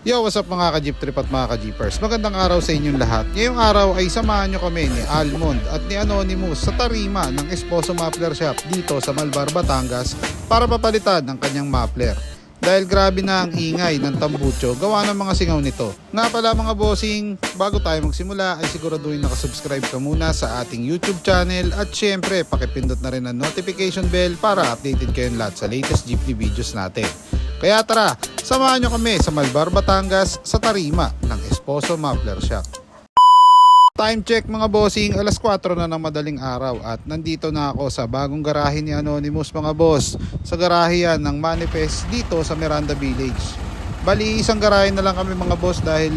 Yo, what's up mga ka-jeep trip at mga ka-jeepers? Magandang araw sa inyong lahat. Ngayong araw ay samahan nyo kami ni Almond at ni Anonymous sa tarima ng Esposo Muffler Shop dito sa Malvar, Batangas para papalitan ng kanyang muffler. Dahil grabe na ang ingay ng tambucho gawa ng mga singaw nito. Nga pala mga bossing, bago tayo magsimula ay siguraduhin nakasubscribe ka muna sa ating YouTube channel at syempre pakipindot na rin ang notification bell para updated kayong lahat sa latest jeepney videos natin. Kaya tara, samahan nyo kami sa Malvar, Batangas sa tarima ng Esposo Muffler Shop. Time check mga bossing, alas 4 na ng madaling araw at nandito na ako sa bagong garahe ni Anonymous mga boss. Sa garahe yan ng Manifest dito sa Miranda Village. Bali isang garahe na lang kami mga boss dahil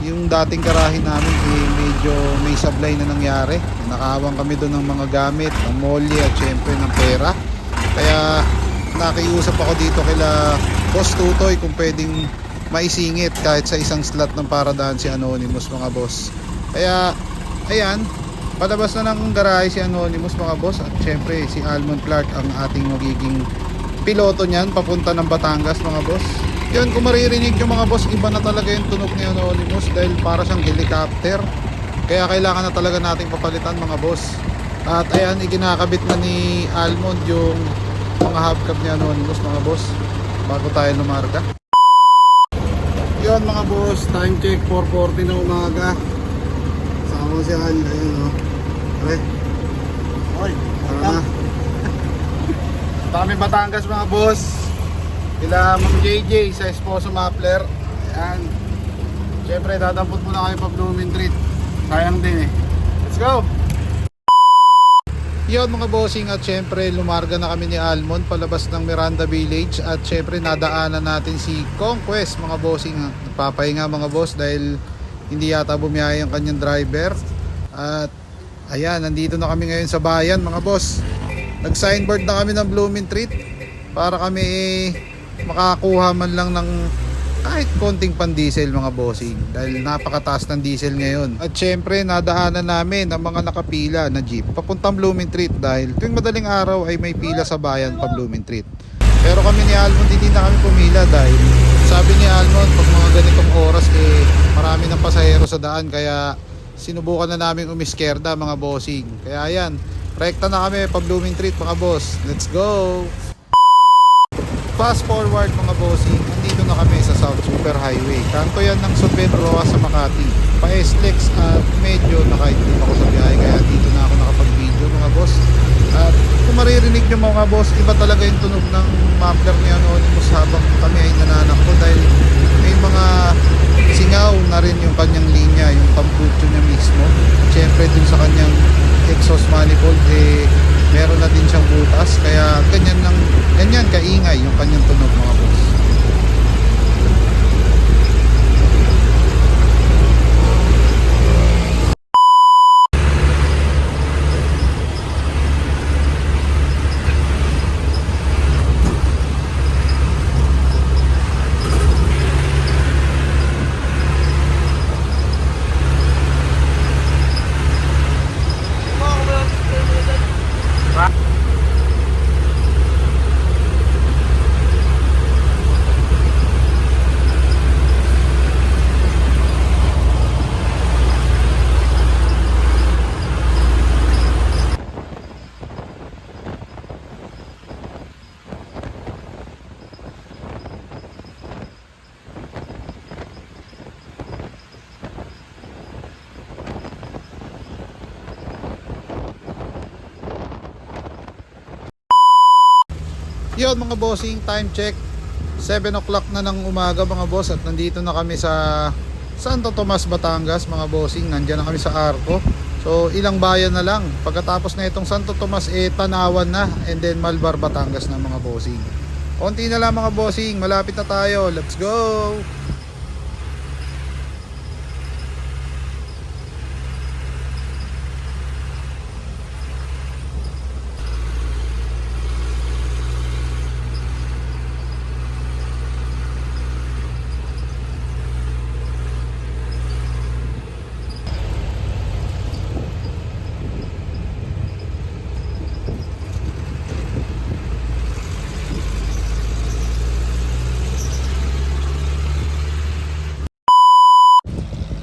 yung dating garahe namin medyo may sablay na nangyari. Nakawang kami doon ng mga gamit, ng molly at syempre ng pera. Kaya nakiusap ako dito kila Boss Tutoy kung pwedeng maisingit kahit sa isang slot ng paradaan si Anonymous mga boss. Kaya ayan, palabas na ng garahe si Anonymous mga boss at syempre si Almond Clark ang ating magiging piloto niyan papunta ng Batangas mga boss. Yun, kung maririnig yung mga boss, iba na talaga yung tunog ni Anonymous dahil para siyang helicopter. Kaya kailangan na talaga nating papalitan mga boss. At ayan, ikinakabit na ni Almond yung mga hubcap ni Anonymous mga boss bago tayo lumarga. Yun mga boss, time check 4:40 na umaga. Sama ko si Al, ayun o. Pare, Oy, tara na. Dami Batangas mga boss. Kila Ma'am JJ sa Esposo Muffler. Ayan. Siyempre dadampot muna kayo pa Blooming Treat. Sayang din eh. Let's go! Yun mga bossing at syempre lumarga na kami ni Almond palabas ng Miranda Village at syempre nadaanan natin si Conquest mga bossing. Nagpapahinga mga boss dahil hindi yata bumiyaya ang kanyang driver. At ayan, nandito na kami ngayon sa bayan mga boss. Nag-signboard na kami ng Blooming Treat para kami makakuha man lang ng kahit konting pan-diesel mga bossing dahil napakataas ng diesel ngayon. At syempre nadaanan namin ang mga nakapila na jeep papuntang Blooming Treat dahil tuwing madaling araw ay may pila sa bayan pa Blooming Treat. Pero kami ni Almond hindi na kami pumila dahil sabi ni Almond pag mga ganitong oras marami ng pasahero sa daan kaya sinubukan na namin umiskerda mga bossing. Kaya ayan, rekta na kami pa Blooming Treat mga boss. Let's go! Fast forward mga bossing, nandito na kami sa South Super Highway. Kanto yan ng Suben Roa sa Makati. Pa-SLEX at medyo nakaitim ako sa biyahe kaya dito na ako nakapag-video mga boss. At kung maririnig nyo mga boss, iba talaga yung tunog ng muffler ni Anonymous habang kami ay nananakbo dahil may mga singaw na rin yung kanyang linya, yung tambucho niya mismo. At syempre dun sa kanyang exhaust manifold meron na din siyang butas kaya ganyan kaingay yung kanyang tunog mga boss. Yun mga bossing, time check 7 o'clock na ng umaga mga boss at nandito na kami sa Santo Tomas, Batangas mga bossing. Nandiyan na kami sa Arco. So ilang bayan na lang pagkatapos na itong Santo Tomas Tanawan na and then Malvar, Batangas na mga bossing. Konti na lang mga bossing, malapit na tayo. Let's go!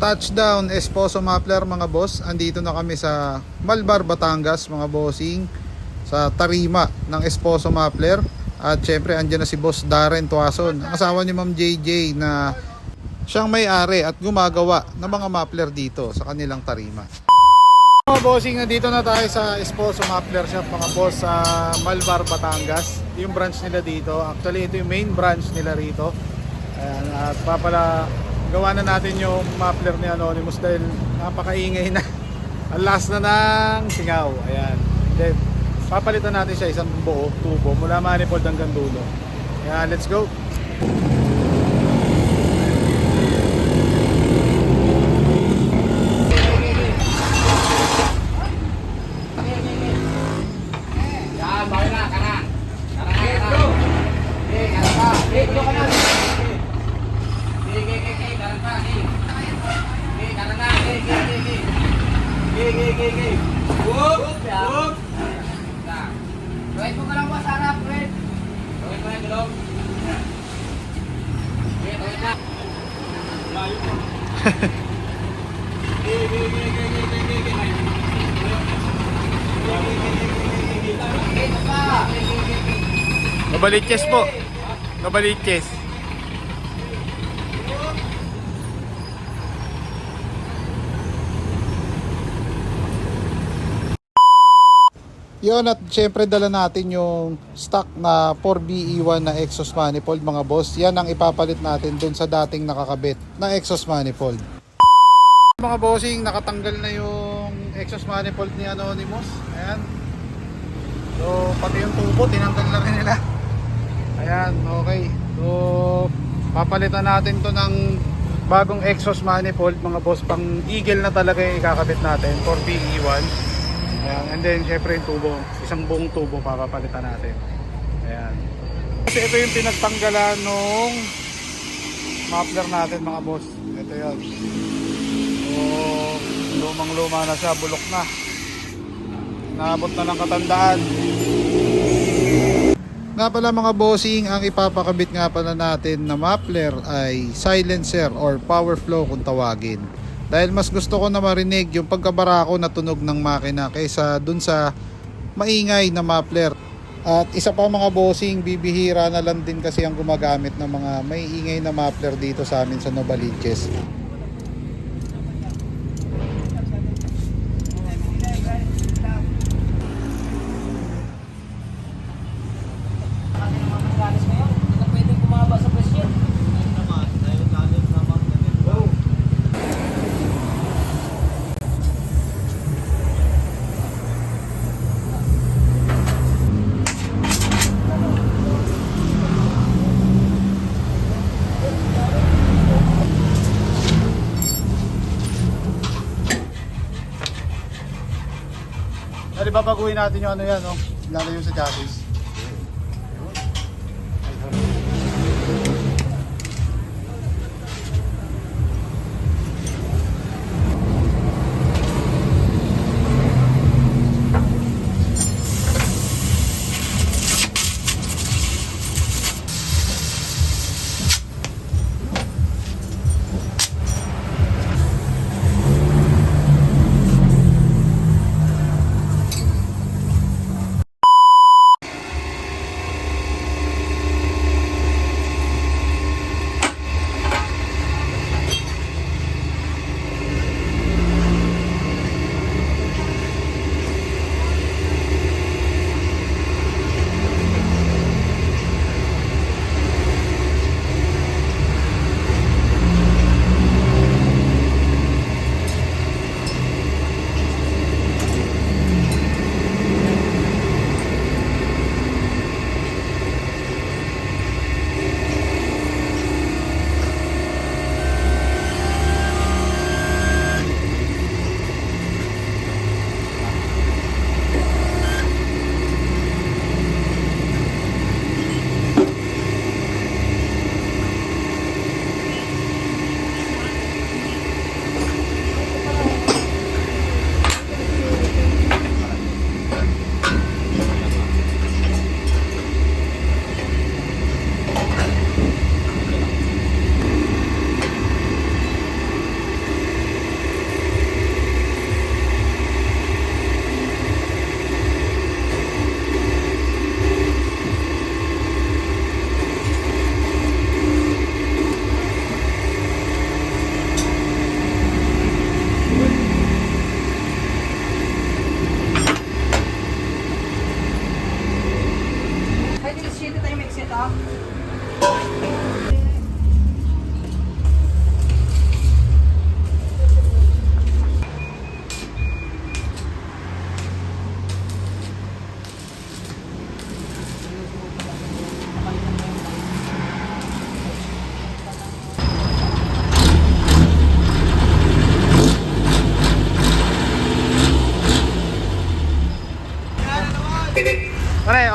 Touchdown Esposo Muffler mga boss. Andito na kami sa Malbar, Batangas mga bossing, sa tarima ng Esposo Muffler. At syempre andyan na si Boss Darren Tuason, ang asawa ni Ma'am JJ na siyang may-ari at gumagawa ng mga muffler dito sa kanilang tarima. Mga bossing, nandito na tayo sa Esposo Muffler Shop mga boss sa Malbar, Batangas. Yung branch nila dito. Actually ito yung main branch nila rito. Ayan, at gawa na natin yung muffler ni Anonymous dahil napakaingay na. Ang last na ng singaw. Ayan. Then, papalitan natin siya isang buo, tubo, mula manifold hanggang dulo. Ayan, let's go. Wait mo ka lang po sa harap, wait. Wait mo yung gulong. Wait na. Layo pa. Nabaliches po. Nabaliches. Yun, at syempre dala natin yung stock na 4BE1 na exhaust manifold mga boss. Yan ang ipapalit natin dun sa dating nakakabit na exhaust manifold. Mga bossing, nakatanggal na yung exhaust manifold ni Anonymous. Ayan. So pati yung tubo tinanggal na rin nila. Ayan, okay. So papalitan natin to ng bagong exhaust manifold mga boss. Pang Eagle na talaga yung ikakabit natin, 4BE1. Ayan, and then syempre yung tubo, isang buong tubo papapalitan natin. Ayan. Kasi ito yung pinagtanggalan nung muffler natin mga boss. Ito yun. So, lumang-luma na siya, bulok na. Naabot na ng katandaan. Nga pala mga bossing, ang ipapakabit nga pala natin na muffler ay silencer or power flow kung tawagin. Dahil mas gusto ko na marinig yung pagkabarako na tunog ng makina kaysa dun sa maingay na muffler. At isa pa mga bossing, bibihira na lang din kasi ang gumagamit ng mga may ingay na muffler dito sa amin sa Novaliches. Dali babaguhin natin yung ano yan, no? Lalo yung sa chassis.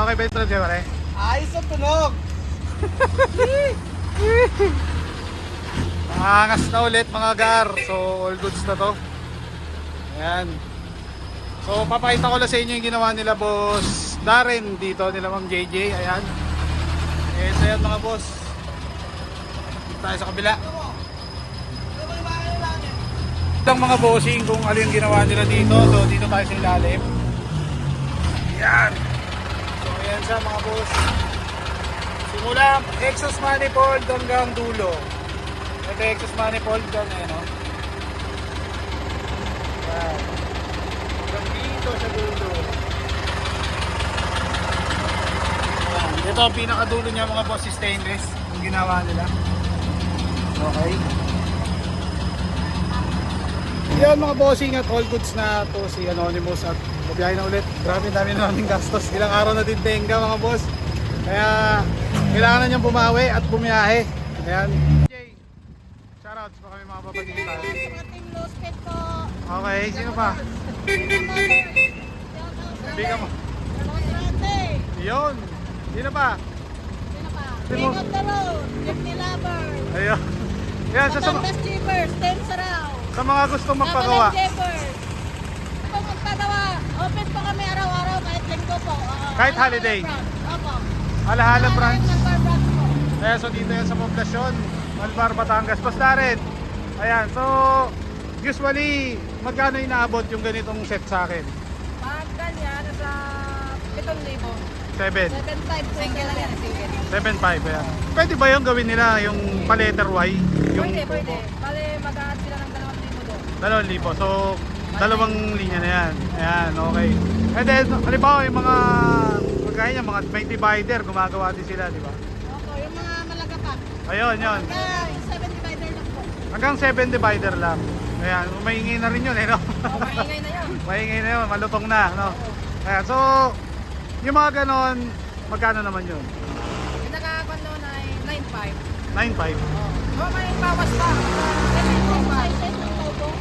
Okay ba yung tunog siya, pare? Ayos ang tunog. Angas na ulit mga gar. So all goods na to. Ayan. So papakita ko lang sa inyo yung ginawa nila boss Darren dito, nila Ma'am JJ. Ayan. Ito yan mga boss. Dito tayo sa kabila. Ito ang mga bossing kung ano yung ginawa nila dito. So dito tayo sa ilalim. Ayan. So ayan siya mga boss. Simula exhaust manifold hanggang dulo. Ito yung exhaust manifold dyan eh, no? Ayan. Hanggang dito sa dulo. Ayan. Ito ang pinakadulo niya mga boss, stainless. Yung ginawa nila. Okay. Yan mga bossing at all goods na to si Anonymous at mabiyahe na ulit. Grabe dami na naming gastos. Ilang araw na din tenga mga boss. Kaya kailangan na niyang bumawi at bumiyahe. Ayan. Shoutouts pa kami mga papagiging tayo. Ating low speed po. Okay, sino pa? Bigyan mo. Yun. Sino pa? Sino pa? Sino? King of the road, Jeepney lover. Ayun. Yan, Batangas Jeepers, Ten Saraw. sa mga gustong magpagawa. Nagalang Jeepers. Kung magpagawa, open po kami araw-araw kahit linggo po. Kahit Alahala holiday? branch. Opo. Alahala branch. Malbar branch po. Ayan, so dito yan sa poblasyon. Malbar, Batangas. Basta rin. Ayan, so usually magkano inaabot yung ganitong set sa akin? Pag ganyan, nasa 7,000. 7. 7,500. Single lang yan, single. 7.5 ayan. Pwede ba yung gawin nila yung pa-letter Y? Yung Pwede, pwede. Bale, mag-add sila ng 2,000 doon. 2,000. So, dalawang linya na yan. Ayan, okay. And then, halimbawa yung mga kagaya niya, mga may divider, gumagawa din sila, di ba? Opo, yung mga malagapak. Ayun, yun. Yung 7 divider lang po. Hanggang 7 divider lang. Ayan, maingay na rin yun, eh, no? Oh, maingay na yun. Maingay na yun, malutong na, no? Ayan, so, yung mga ganon, magkano naman yun? Yung nakakuan doon ay 9,500. 9.5. Oh, may bawas pa. Kasi yung sizes ng logo,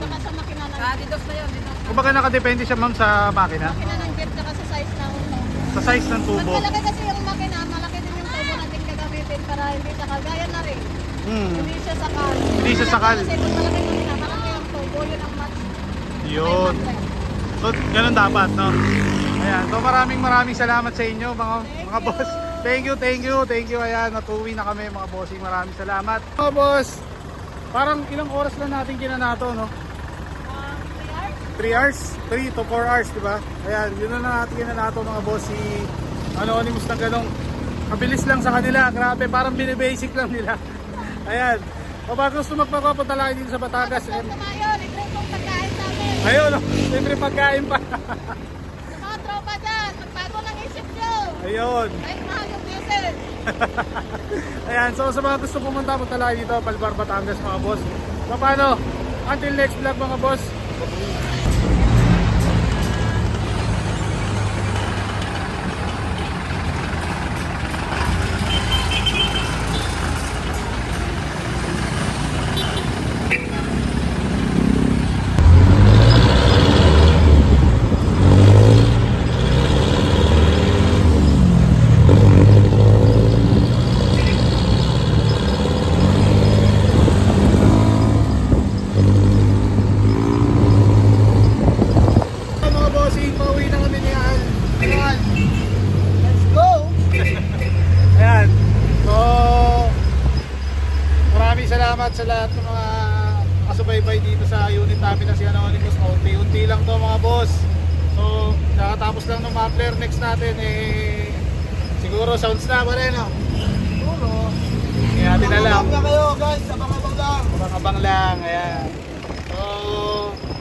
baka sa makina ng... Didos na yun, didos na. Kumbaga nakadepende siya ma'am sa makina, Makina ng jet, saka sa size ng logo. sa size ng Pag tubo. malaki kasi yung makina, malaki din yung tubo natin gagamitin para hindi siya kagaya na rin. Hindi siya sakal. Hindi siya sakal. Kasi pag malaki makina, malaki yung tubo, yun ang match. Yun. So, ganun dapat, no? Ayan, so maraming salamat sa inyo mga boss. Thank you. Ayan, natuwi na kami mga bossing. Maraming salamat. Mga boss, parang ilang oras lang natin kinanato, no? 3 hours? 3 to 4 hours, di ba? Ayan, yun na natin kinanato mga boss. Si Anonymous na ganong mabilis lang sa kanila. Grabe, parang binibasic lang nila. Ayan. O baka gusto magpapapunta lang dito sa Batangas. Sa Mayo, libre pong pagkain namin. Ayun, no? Siyempre pagkain pa. Sa mga tropa dyan, magbago ng isip nyo. Ayun. Kahit mahal yung diesel. Ayan, so sa mga gusto pumunta, punta lang dito, Malbar, Batangas mga boss. So paano? Until next vlog mga boss. Mga bossing, pauwi na kami ni Al. Let's go! Ayan. So, maraming salamat sa lahat ng mga kasubaybay dito sa unit namin na si Anonymous. Unti-unti lang to mga boss. So, nakatapos lang ng muffler. Next natin eh, siguro sounds na pa rin, no? Siguro. Kaya natin na lang. Abang na kayo guys, abang-abang lang. Abang-abang lang, ayan. So,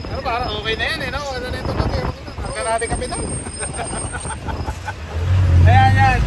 ano parang okay na yan eh, no? Ano na ito natin? Hanggang natin kami na. Ayan, yan.